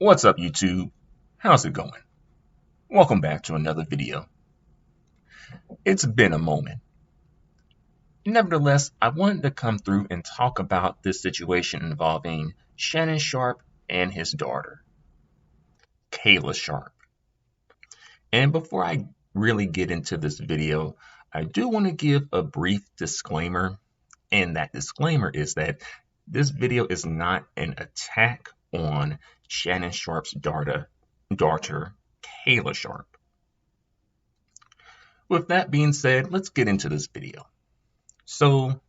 What's up, YouTube? How's it going? Welcome back to another video. It's been a moment. Nevertheless, I wanted to come through and talk about this situation involving Shannon Sharpe and his daughter, Kayla Sharpe. And before I really get into this video, I do want to give a brief disclaimer. And that disclaimer is that this video is not an attack on Shannon Sharpe's daughter, Kayla Sharpe. With that being said, let's get into this video. So,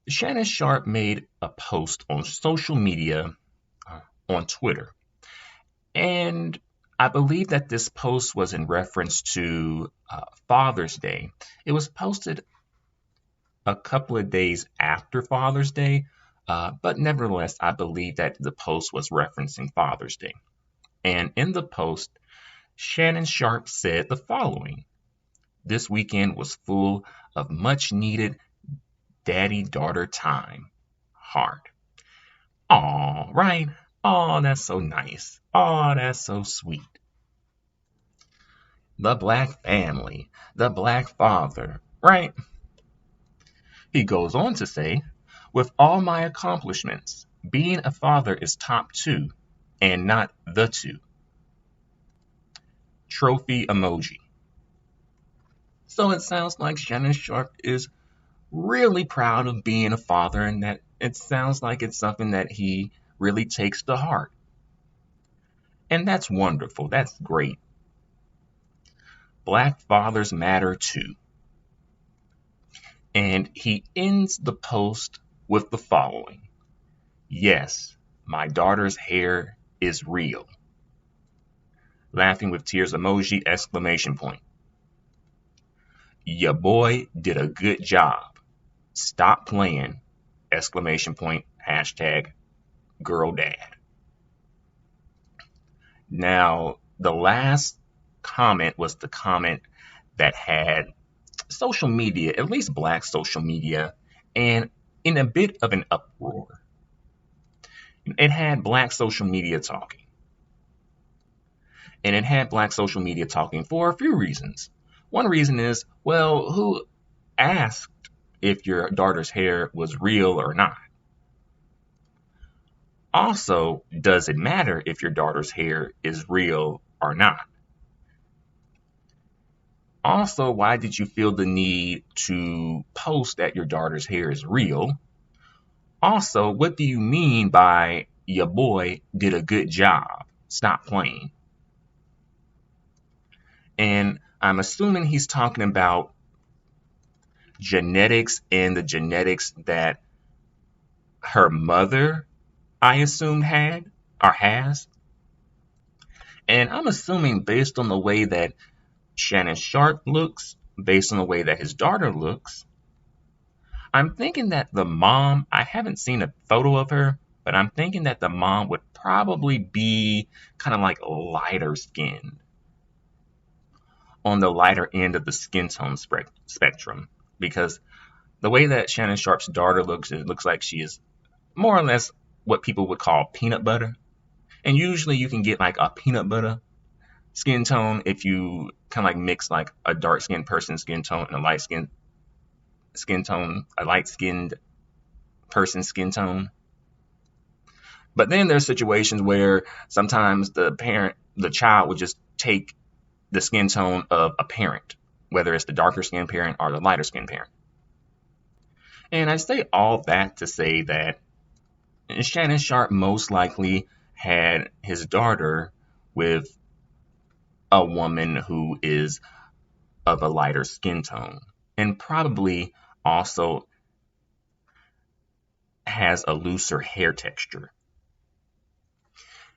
Shannon Sharpe made a post on social media, on Twitter. And I believe that this post was in reference to Father's Day. It was posted a couple of days after Father's Day, but nevertheless, I believe that the post was referencing Father's Day. And in the post, Shannon Sharpe said the following: "This weekend was full of much needed daddy-daughter time. Heart." Aw, right? Aw, that's so nice. Aw, that's so sweet. The black family, the black father, right? He goes on to say, "With all my accomplishments, being a father is top 2 and not the 2. Trophy emoji." So it sounds like Shannon Sharpe is really proud of being a father, and that it sounds like it's something that he really takes to heart. And that's wonderful. That's great. Black fathers matter too. And he ends the post with the following: "Yes, my daughter's hair is real." Laughing with tears emoji, exclamation point. "Ya boy did a good job. Stop playing," exclamation point, hashtag girl dad. Now, the last comment was the comment that had social media, at least black social media, and in a bit of an uproar. It had black social media talking. And it had black social media talking for a few reasons. One reason is, well, who asked if your daughter's hair was real or not? Also, does it matter if your daughter's hair is real or not? Also, why did you feel the need to post that your daughter's hair is real? Also, what do you mean by "your boy did a good job? Stop playing"? And I'm assuming he's talking about genetics and the genetics that her mother, I assume, had or has. And I'm assuming based on the way that Shannon Sharpe looks, based on the way that his daughter looks, I'm thinking that the mom, I haven't seen a photo of her, but I'm thinking that the mom would probably be kind of like lighter skinned, on the lighter end of the skin tone spectrum, because the way that Shannon Sharpe's daughter looks, it looks like she is more or less what people would call peanut butter. And usually you can get like a peanut butter skin tone if you kind of like mix like a dark skinned person's skin tone and a light skinned person's skin tone. But then there's situations where sometimes the child would just take the skin tone of a parent, whether it's the darker skinned parent or the lighter skinned parent. And I say all that to say that Shannon Sharpe most likely had his daughter with a woman who is of a lighter skin tone, and probably also has a looser hair texture.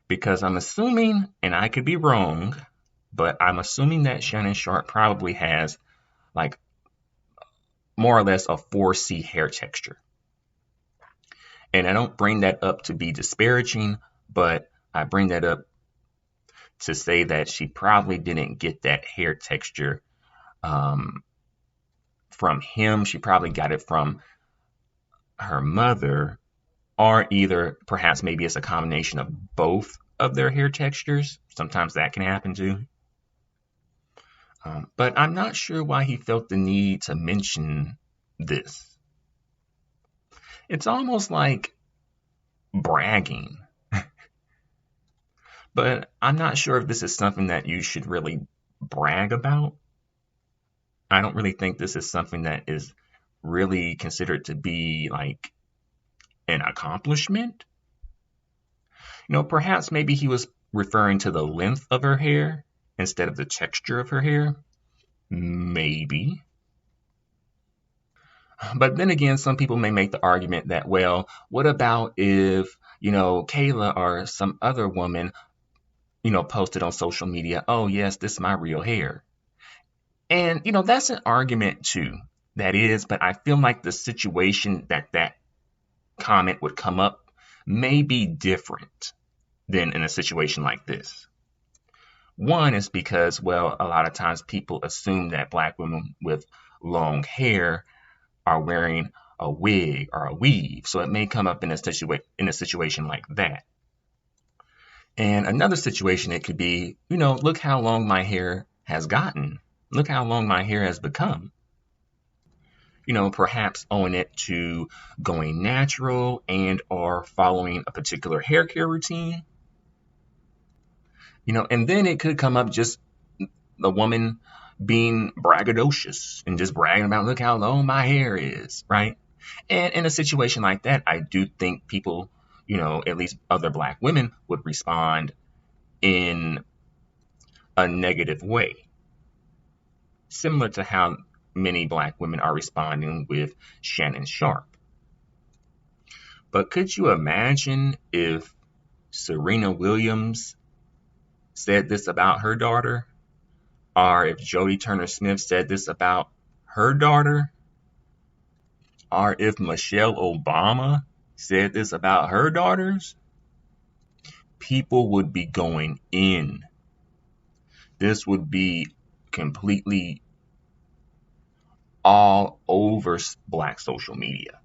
Because I'm assuming, and I could be wrong, but I'm assuming that Shannon Sharpe probably has like more or less a 4C hair texture. And I don't bring that up to be disparaging, but I bring that up to say that she probably didn't get that hair texture from him. She probably got it from her mother, or either perhaps maybe it's a combination of both of their hair textures. Sometimes that can happen too. But I'm not sure why he felt the need to mention this. It's almost like bragging, but I'm not sure if this is something that you should really brag about. I don't really think this is something that is really considered to be like an accomplishment. Perhaps maybe he was referring to the length of her hair instead of the texture of her hair. Maybe. But then again, some people may make the argument that, well, what about if, Kayla or some other woman, posted on social media, oh, yes, this is my real hair. And, that's an argument too. That is, but I feel like the situation that comment would come up may be different than in a situation like this. One is because, well, a lot of times people assume that black women with long hair are wearing a wig or a weave. So it may come up in a situation like that. And another situation, it could be, look how long my hair has gotten. Look how long my hair has become. Perhaps owing it to going natural and or following a particular hair care routine. And then it could come up just the woman being braggadocious and just bragging about, look how long my hair is, right? And in a situation like that, I do think people, at least other black women would respond in a negative way, similar to how many black women are responding with Shannon Sharpe. But could you imagine if Serena Williams said this about her daughter? Or if Jodie Turner-Smith said this about her daughter? Or if Michelle Obama said this about her daughters? People would be going in. This would be completely all over black social media.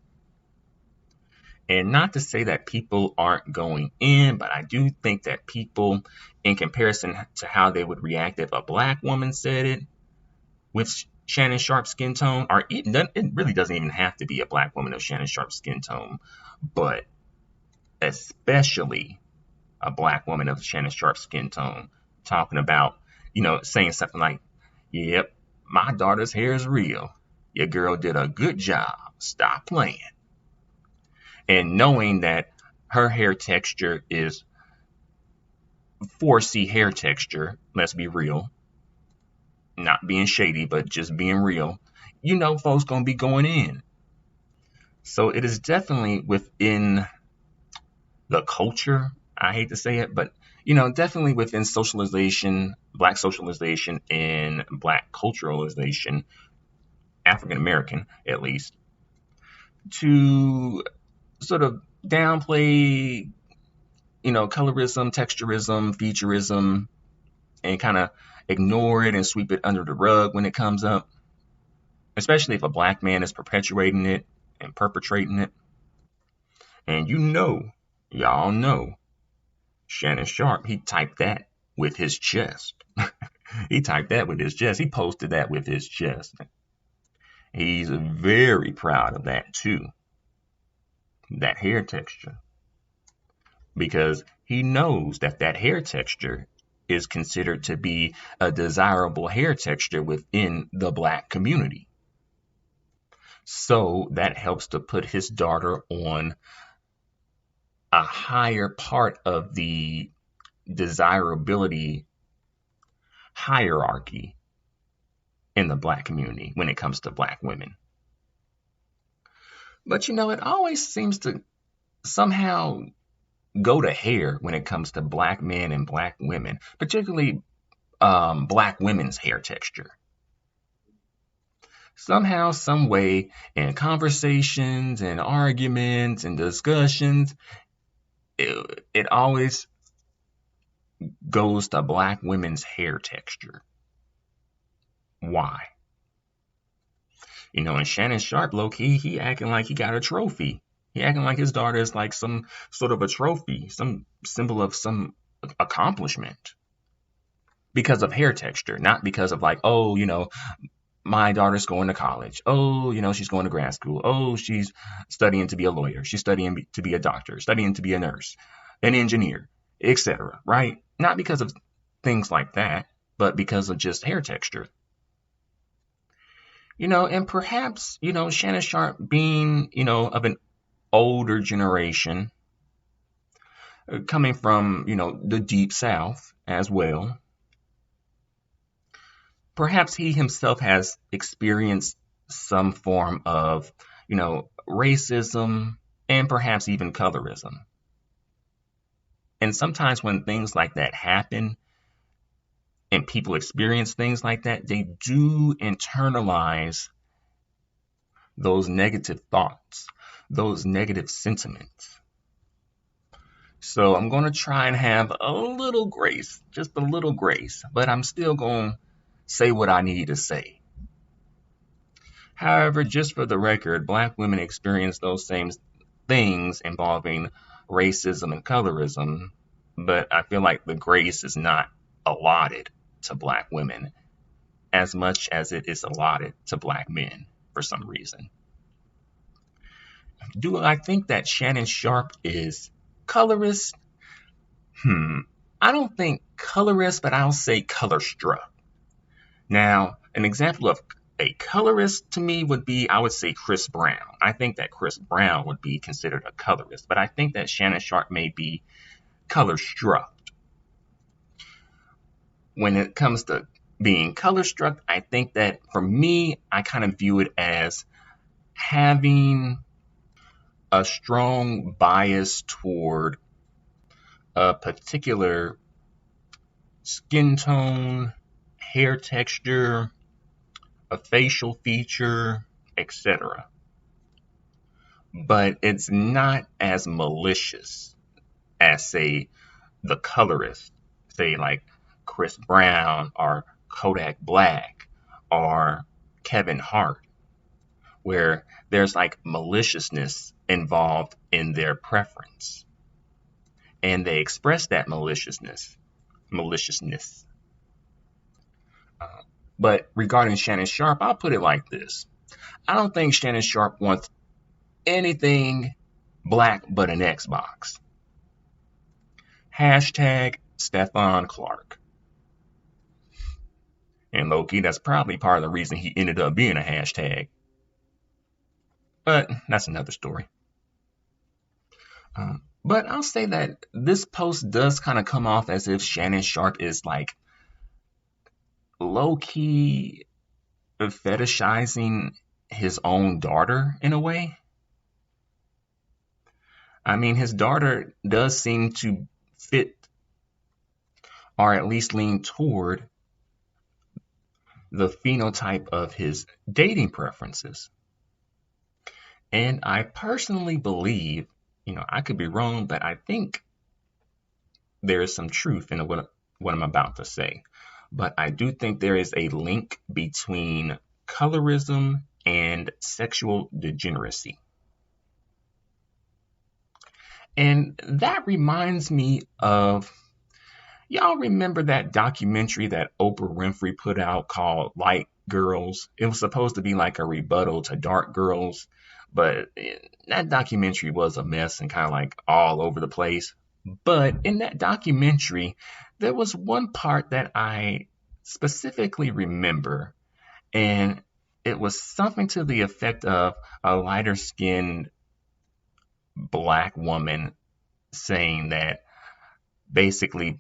And not to say that people aren't going in, but I do think that people, in comparison to how they would react if a black woman said it with Shannon Sharpe's skin tone, or it really doesn't even have to be a black woman of Shannon Sharpe's skin tone, but especially a black woman of Shannon Sharpe's skin tone, talking about, saying something like, yep, my daughter's hair is real. Your girl did a good job. Stop playing. And knowing that her hair texture is 4C hair texture, let's be real, not being shady, but just being real, folks gonna be going in. So it is definitely within the culture, I hate to say it, but definitely within socialization, black socialization and black culturalization, African American at least, to sort of downplay, colorism, texturism, featureism, and kind of ignore it and sweep it under the rug when it comes up, especially if a black man is perpetuating it and perpetrating it. And y'all know, Shannon Sharpe, he typed that with his chest. He typed that with his chest. He posted that with his chest. He's very proud of that too. That hair texture. Because he knows that hair texture is considered to be a desirable hair texture within the black community. So that helps to put his daughter on a higher part of the desirability hierarchy in the black community when it comes to black women. But it always seems to somehow go to hair when it comes to black men and black women, particularly black women's hair texture. Somehow, some way, in conversations and arguments and discussions, it always goes to black women's hair texture. Why? And Shannon Sharpe, low-key, he acting like he got a trophy. He acting like his daughter is like some sort of a trophy, some symbol of some accomplishment because of hair texture, not because of like, oh, my daughter's going to college. Oh, she's going to grad school. Oh, she's studying to be a lawyer. She's studying to be a doctor, studying to be a nurse, an engineer, etc. Right? Not because of things like that, but because of just hair texture. And perhaps, Shannon Sharpe being, of an older generation, coming from, the deep South as well. Perhaps he himself has experienced some form of, racism and perhaps even colorism. And sometimes when things like that happen and people experience things like that, they do internalize those negative thoughts, those negative sentiments. So I'm going to try and have a little grace, just a little grace, but I'm still going to say what I need to say. However, just for the record, Black women experience those same things involving racism and colorism, but I feel like the grace is not allotted to Black women as much as it is allotted to Black men for some reason. Do I think that Shannon Sharpe is colorist? I don't think colorist, but I'll say color struck. Now, an example of a colorist to me would be, I would say, Chris Brown. I think that Chris Brown would be considered a colorist, but I think that Shannon Sharpe may be color struck. When it comes to being color struck, I think that for me, I kind of view it as having a strong bias toward a particular skin tone, hair texture, a facial feature, etc. But it's not as malicious as, say, the colorist, say like Chris Brown or Kodak Black or Kevin Hart, where there's like maliciousness involved in their preference. And they express that maliciousness. But regarding Shannon Sharpe, I'll put it like this. I don't think Shannon Sharpe wants anything black but an Xbox. Hashtag Stephon Clark. And low-key, that's probably part of the reason he ended up being a hashtag. But that's another story. But I'll say that this post does kind of come off as if Shannon Sharpe is like low-key fetishizing his own daughter in a way. I mean, his daughter does seem to fit or at least lean toward the phenotype of his dating preferences. And I personally believe, I could be wrong, but I think there is some truth in what I'm about to say. But I do think there is a link between colorism and sexual degeneracy. And that reminds me of, y'all remember that documentary that Oprah Winfrey put out called Light Girls? It was supposed to be like a rebuttal to Dark Girls, but that documentary was a mess and kind of like all over the place. But in that documentary, there was one part that I specifically remember, and it was something to the effect of a lighter skinned Black woman saying that basically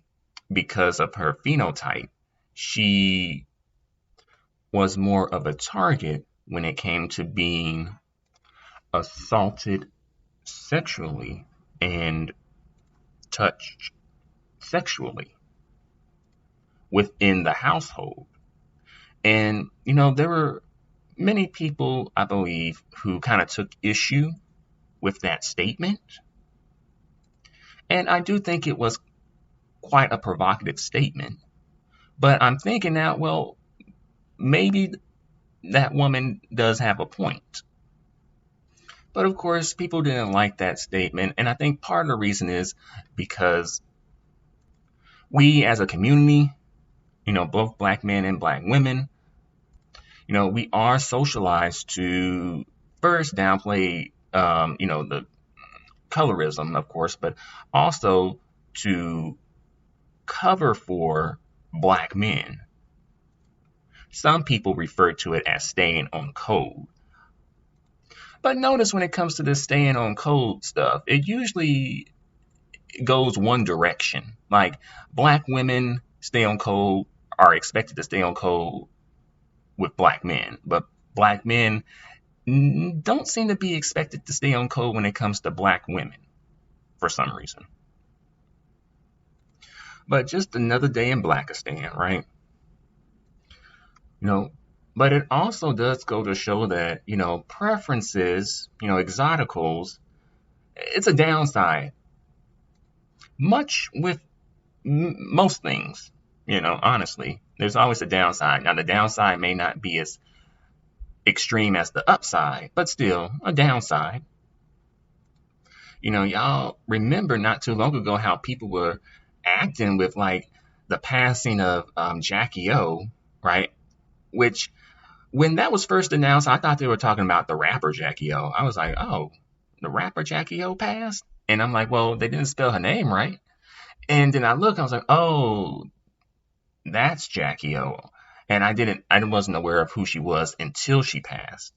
because of her phenotype, she was more of a target when it came to being assaulted sexually and touched sexually within the household. And, there were many people, I believe, who kind of took issue with that statement. And I do think it was quite a provocative statement. But I'm thinking now, well, maybe that woman does have a point. But of course, people didn't like that statement. And I think part of the reason is because we as a community, both black men and black women, we are socialized to first downplay, the colorism, of course, but also to cover for black men. Some people refer to it as staying on code. But notice when it comes to this staying on code stuff, it usually goes one direction. Like black women stay on code, are expected to stay on code with black men, but black men don't seem to be expected to stay on code when it comes to black women for some reason. But just another day in Blackistan, right? But it also does go to show that, preferences, exoticals, it's a downside. Much with most things, honestly, there's always a downside. Now, the downside may not be as extreme as the upside, but still a downside. Y'all remember not too long ago how people were acting with like the passing of Jackie O, right? Which, when that was first announced, I thought they were talking about the rapper Jackie O. I was like, oh, the rapper Jackie O passed? And I'm like, well, they didn't spell her name right. And then I was like, oh, that's Jackie O. And I wasn't aware of who she was until she passed.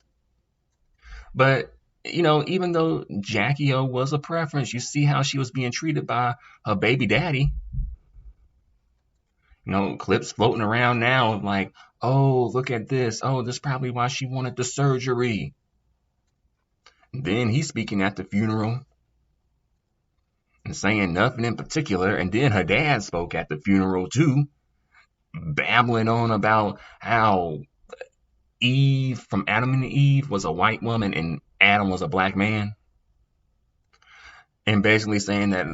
But, even though Jackie O was a preference, you see how she was being treated by her baby daddy. Clips floating around now like, oh, look at this. Oh, this is probably why she wanted the surgery. Then he's speaking at the funeral and saying nothing in particular. And then her dad spoke at the funeral too, babbling on about how Eve from Adam and Eve was a white woman and Adam was a black man. And basically saying that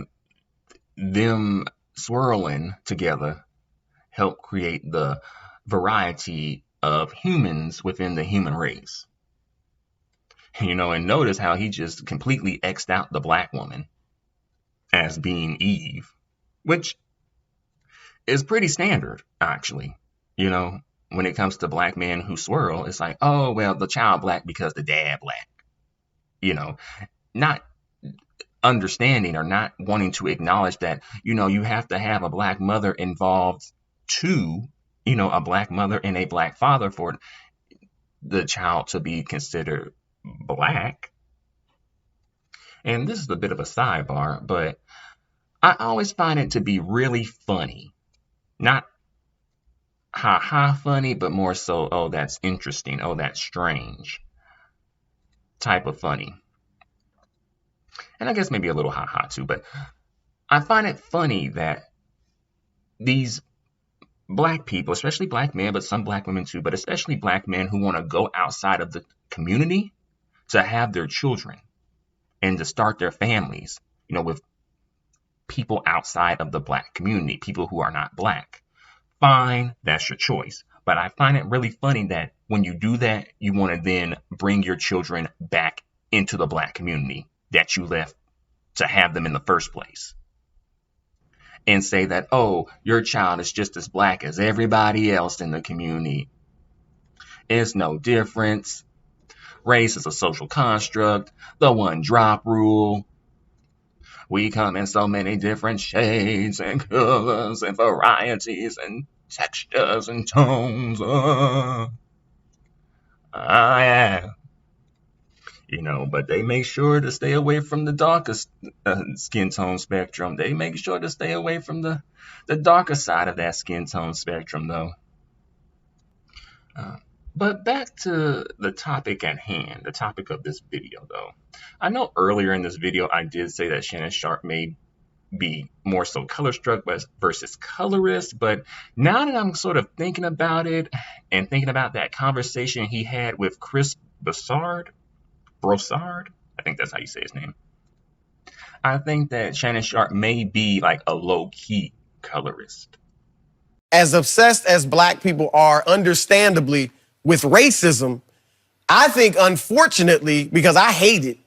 them swirling together help create the variety of humans within the human race. And notice how he just completely X'd out the black woman as being Eve, which is pretty standard, actually. When it comes to black men who swirl, it's like, oh, well, the child black because the dad black. Not understanding or not wanting to acknowledge that, you have to have a black mother involved too, a black mother and a black father for the child to be considered black. And this is a bit of a sidebar, but I always find it to be really funny. Not ha funny, but more so, oh, that's interesting, oh, that's strange type of funny. And I guess maybe a little ha too, but I find it funny that these black people, especially black men, but some black women too, but especially black men who want to go outside of the community to have their children and to start their families, with people outside of the black community, people who are not black. Fine, that's your choice. But I find it really funny that when you do that, you want to then bring your children back into the black community that you left to have them in the first place. And say that, oh, your child is just as black as everybody else in the community. It's no difference. Race is a social construct. The one drop rule. We come in so many different shades and colors and varieties and textures and tones. Yeah. But they make sure to stay away from the darkest skin tone spectrum. They make sure to stay away from the darker side of that skin tone spectrum, though. But back to the topic at hand, the topic of this video, though. I know earlier in this video I did say that Shannon Sharpe may be more so color struck versus colorist, but now that I'm sort of thinking about it and thinking about that conversation he had with Chris Broussard, I think that's how you say his name. I think that Shannon Sharpe may be like a low-key colorist. As obsessed as black people are, understandably, with racism, I think, unfortunately, because I hate it,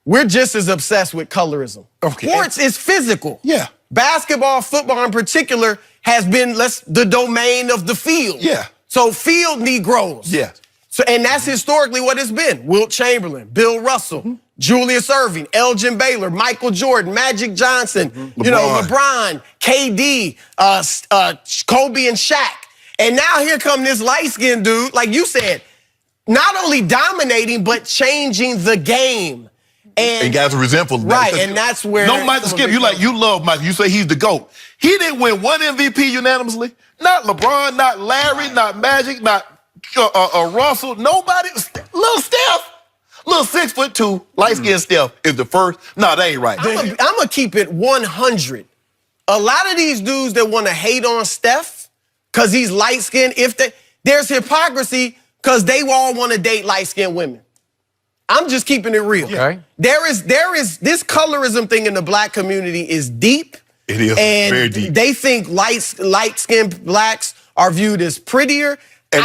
we're just as obsessed with colorism. Okay. Sports is physical. Yeah. Basketball, football in particular, has been the domain of the field. Yeah. So field Negroes. Yeah. So, and that's historically what it's been. Wilt Chamberlain, Bill Russell, Julius Erving, Elgin Baylor, Michael Jordan, Magic Johnson, you know, LeBron, KD, Kobe and Shaq. And now here come this light-skinned dude, like you said, not only dominating, but changing the game. And guys are resentful. Right, and that's where... No, Michael Skip, you love Michael. You say he's the GOAT. He didn't win one MVP unanimously. Not LeBron, not Larry, not Magic, not Russell. Nobody. Little Steph. Little 6'2", light-skinned Steph is the first. No, that ain't right. I'm going to keep it 100. A lot of these dudes that want to hate on Steph because he's light-skinned, there's hypocrisy because they all want to date light-skinned women. I'm just keeping it real. Okay. There is this colorism thing in the black community is deep. It is and very deep. They think light-skinned blacks are viewed as prettier. And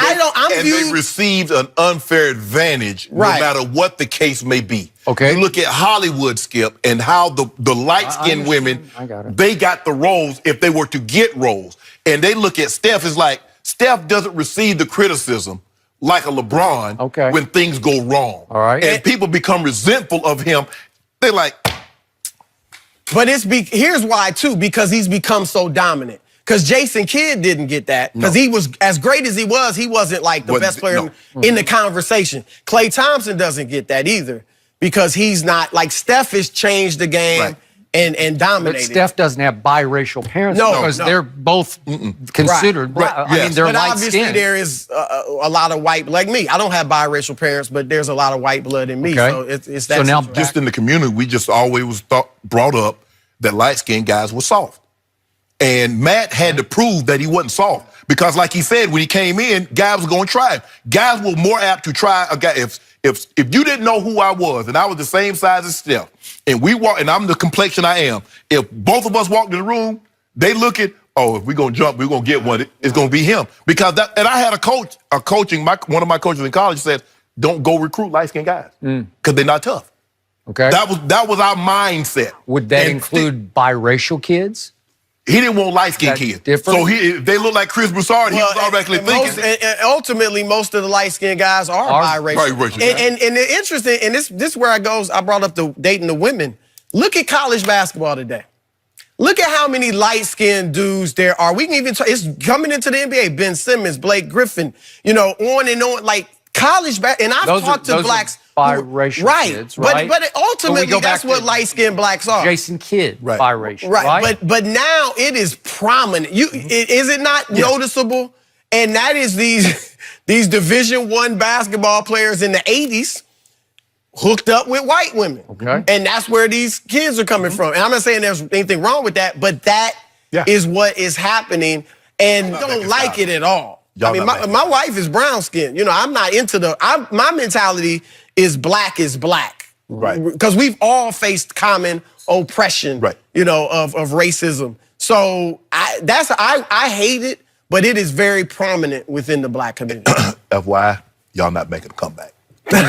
they received an unfair advantage, no matter what the case may be. Okay. You look at Hollywood, Skip, and how the light-skinned women, they got the roles if they were to get roles. And they look at Steph as like, Steph doesn't receive the criticism like a LeBron when things go wrong. All right. And people become resentful of him. They're like... But here's why, too, because he's become so dominant. Because Jason Kidd didn't get that. Because he was, as great as he wasn't like the best player in the conversation. Klay Thompson doesn't get that either. Because he's not, like Steph has changed the game and dominated. But Steph doesn't have biracial parents because they're both considered black. I mean, they're but light obviously skinned. there is a lot of white, like me. I don't have biracial parents, but there's a lot of white blood in me. So it's that. So now, just in the community, we just always brought up that light-skinned guys were soft. And Matt had to prove that he wasn't soft. Because like he said, when he came in, guys were going to try him. Guys were more apt to try a guy. If you didn't know who I was, and I was the same size as Steph, and I'm the complexion I am, if both of us walked in the room, they look at, oh, if we're going to jump, we're going to get one, it's going to be him. Because and I had one of my coaches in college said, don't go recruit light-skinned guys. Because they're not tough. Okay. That was our mindset. Would that include biracial kids? He didn't want light-skinned kids. Different? So if they look like Chris Broussard, he was automatically thinking. And ultimately, most of the light-skinned guys are biracial. And the interesting, and this is where I brought up the dating the women. Look at college basketball today. Look at how many light-skinned dudes there are. We can even it's coming into the NBA. Ben Simmons, Blake Griffin, on and on. Like college and I've talked to blacks. Biracial kids, right? But ultimately, that's what light-skinned blacks are. Jason Kidd, biracial, right? But now it is prominent. Is it not noticeable? And that is these Division I basketball players in the 80s hooked up with white women. Okay. And that's where these kids are coming from. And I'm not saying there's anything wrong with that, but that is what is happening, and don't like it at all. I mean, my wife is brown skinned. I'm not into my mentality is black is black. Right. Because we've all faced common oppression, of racism. So I hate it, but it is very prominent within the black community. FYI, y'all not making a comeback. No?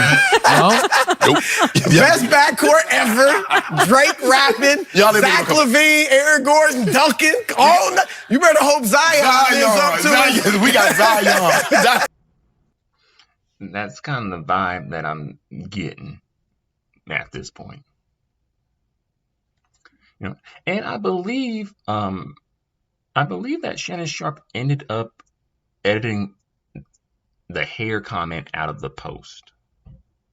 Nope. Best backcourt ever. Drake rapping. Zach LaVine, Aaron Gordon, Duncan. You better hope Zion lives up to it. We got Zion. That's kind of the vibe that I'm getting at this point. And I believe that Shannon Sharpe ended up editing the hair comment out of the post.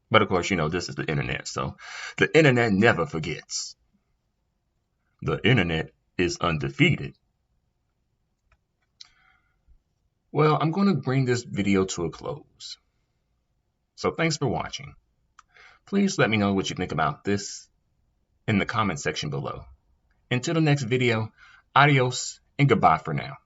But of course, this is the internet, so the internet never forgets. The internet is undefeated. Well, I'm going to bring this video to a close. So thanks for watching. Please let me know what you think about this in the comment section below. Until the next video, adios and goodbye for now.